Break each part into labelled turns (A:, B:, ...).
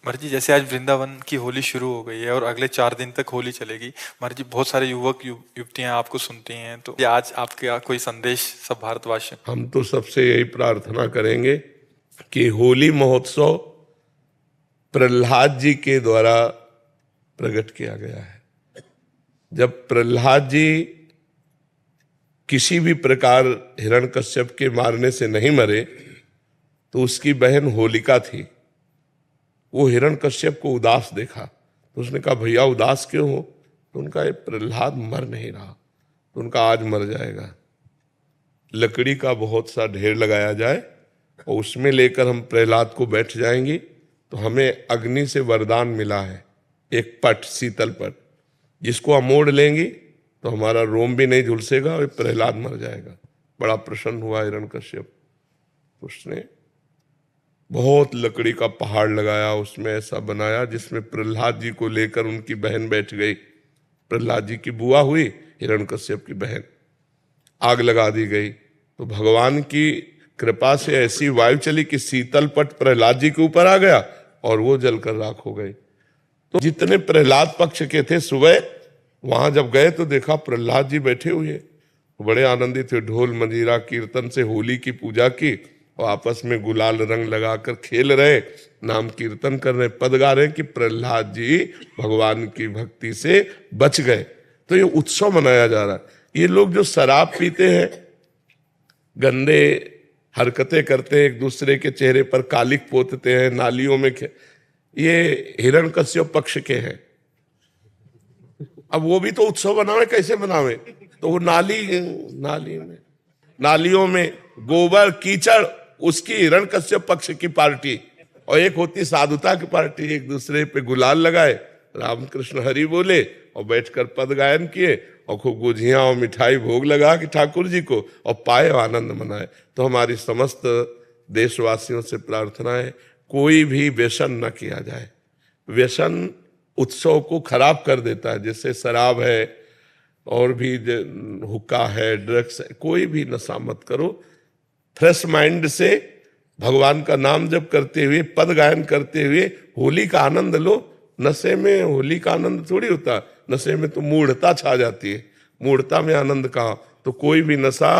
A: महाराज जी, जैसे आज वृंदावन की होली शुरू हो गई है और अगले 4 दिन तक होली चलेगी। महाराज जी, बहुत सारे युवतियां आपको सुनती हैं, तो ये आज आपके यहाँ कोई संदेश सब भारतवासियों।
B: हम तो सबसे यही प्रार्थना करेंगे कि होली महोत्सव प्रहलाद जी के द्वारा प्रकट किया गया है। जब प्रहलाद जी किसी भी प्रकार हिरण्यकश्यप के मारने से नहीं मरे, तो उसकी बहन होलिका थी। वो हिरण्यकश्यप को उदास देखा तो उसने कहा, भैया उदास क्यों हो? तो उनका ये प्रहलाद मर नहीं रहा, तो उनका आज मर जाएगा। लकड़ी का बहुत सा ढेर लगाया जाए और उसमें लेकर हम प्रहलाद को बैठ जाएंगे, तो हमें अग्नि से वरदान मिला है, एक पट, शीतल पट, जिसको हम मोड़ लेंगे तो हमारा रोम भी नहीं झुलसेगा और प्रहलाद मर जाएगा। बड़ा प्रसन्न हुआ हिरण्यकश्यप। उसने बहुत लकड़ी का पहाड़ लगाया, उसमें ऐसा बनाया जिसमें प्रहलाद जी को लेकर उनकी बहन बैठ गई। प्रहलाद जी की बुआ हुई, हिरण्यकश्यप की बहन। आग लगा दी गई तो भगवान की कृपा से ऐसी वायु चली कि शीतल पट प्रहलाद जी के ऊपर आ गया और वो जलकर राख हो गई। तो जितने प्रहलाद पक्ष के थे, सुबह वहां जब गए तो देखा प्रहलाद जी बैठे हुए, बड़े आनंदित थे। ढोल मंजीरा कीर्तन से होली की पूजा की और आपस में गुलाल रंग लगाकर खेल रहे, नाम कीर्तन कर रहे, पद गा रहे कि प्रहलाद जी भगवान की भक्ति से बच गए। तो ये उत्सव मनाया जा रहा है। ये लोग जो शराब पीते हैं, गंदे हरकतें करते हैं, एक दूसरे के चेहरे पर कालिक पोतते हैं, नालियों में ये हिरण्यकश्यप पक्ष के हैं। अब वो भी तो उत्सव बनावे, कैसे बनावे? तो वो नालियों में गोबर कीचड़, उसकी हिरण्यकश्यप पक्ष की पार्टी, और एक होती साधुता की पार्टी। एक दूसरे पे गुलाल लगाए, रामकृष्ण हरि बोले और बैठकर पद गायन किए और खूब गुझियां और मिठाई भोग लगा कि ठाकुर जी को, और पाए आनंद मनाए। तो हमारी समस्त देशवासियों से प्रार्थना है, कोई भी व्यसन न किया जाए। व्यसन उत्सव को खराब कर देता है, जैसे शराब है और भी हुक्का है, ड्रग्स है, कोई भी नशा मत करो। फ्रेश माइंड से भगवान का नाम जप करते हुए, पद गायन करते हुए होली का आनंद लो। नशे में होली का आनंद थोड़ी होता, नशे में तो मूढ़ता छा जाती है। मूढ़ता में आनंद कहाँ? तो कोई भी नशा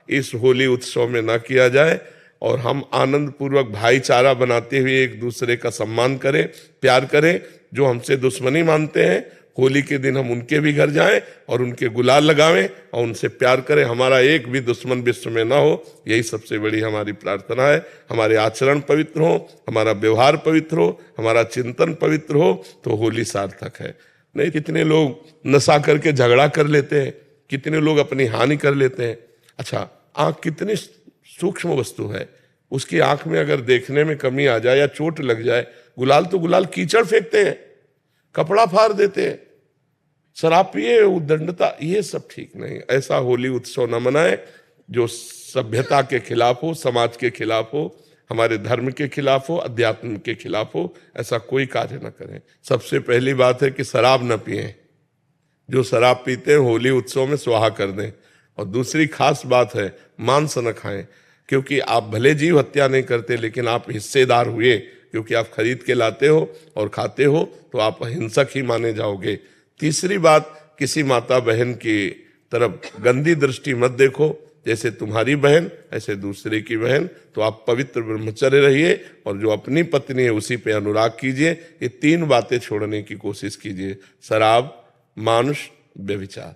B: इस होली उत्सव में ना किया जाए और हम आनंद पूर्वक भाईचारा बनाते हुए एक दूसरे का सम्मान करें, प्यार करें। जो हमसे दुश्मनी मानते हैं, होली के दिन हम उनके भी घर जाएं और उनके गुलाल लगावें और उनसे प्यार करें। हमारा एक भी दुश्मन विश्व में ना हो, यही सबसे बड़ी हमारी प्रार्थना है। हमारे आचरण पवित्र हो, हमारा व्यवहार पवित्र हो, हमारा चिंतन पवित्र हो, तो होली सार्थक है। नहीं, कितने लोग नशा करके झगड़ा कर लेते हैं, कितने लोग अपनी हानि कर लेते हैं। अच्छा, आंख कितनी सूक्ष्म वस्तु है, उसकी आंख में अगर देखने में कमी आ जाए या चोट लग जाए, गुलाल तो गुलाल कीचड़ फेंकते हैं, कपड़ा फाड़ देते हैं, शराब पिए, उद्दंडता, ये सब ठीक नहीं। ऐसा होली उत्सव न मनाए जो सभ्यता के खिलाफ हो, समाज के खिलाफ हो, हमारे धर्म के खिलाफ हो, अध्यात्म के खिलाफ हो। ऐसा कोई कार्य न करें। सबसे पहली बात है कि शराब न पिएं। जो शराब पीते हैं होली उत्सव में स्वाहा कर दें। और दूसरी खास बात है, मांस न खाएं, क्योंकि आप भले जीव हत्या नहीं करते, लेकिन आप हिस्सेदार हुए, क्योंकि आप खरीद के लाते हो और खाते हो, तो आप हिंसक ही माने जाओगे। तीसरी बात, किसी माता बहन की तरफ गंदी दृष्टि मत देखो। जैसे तुम्हारी बहन ऐसे दूसरे की बहन, तो आप पवित्र ब्रह्मचर्य रहिए और जो अपनी पत्नी है उसी पे अनुराग कीजिए। ये 3 बातें छोड़ने की कोशिश कीजिए: शराब, मांस, व्यभिचार।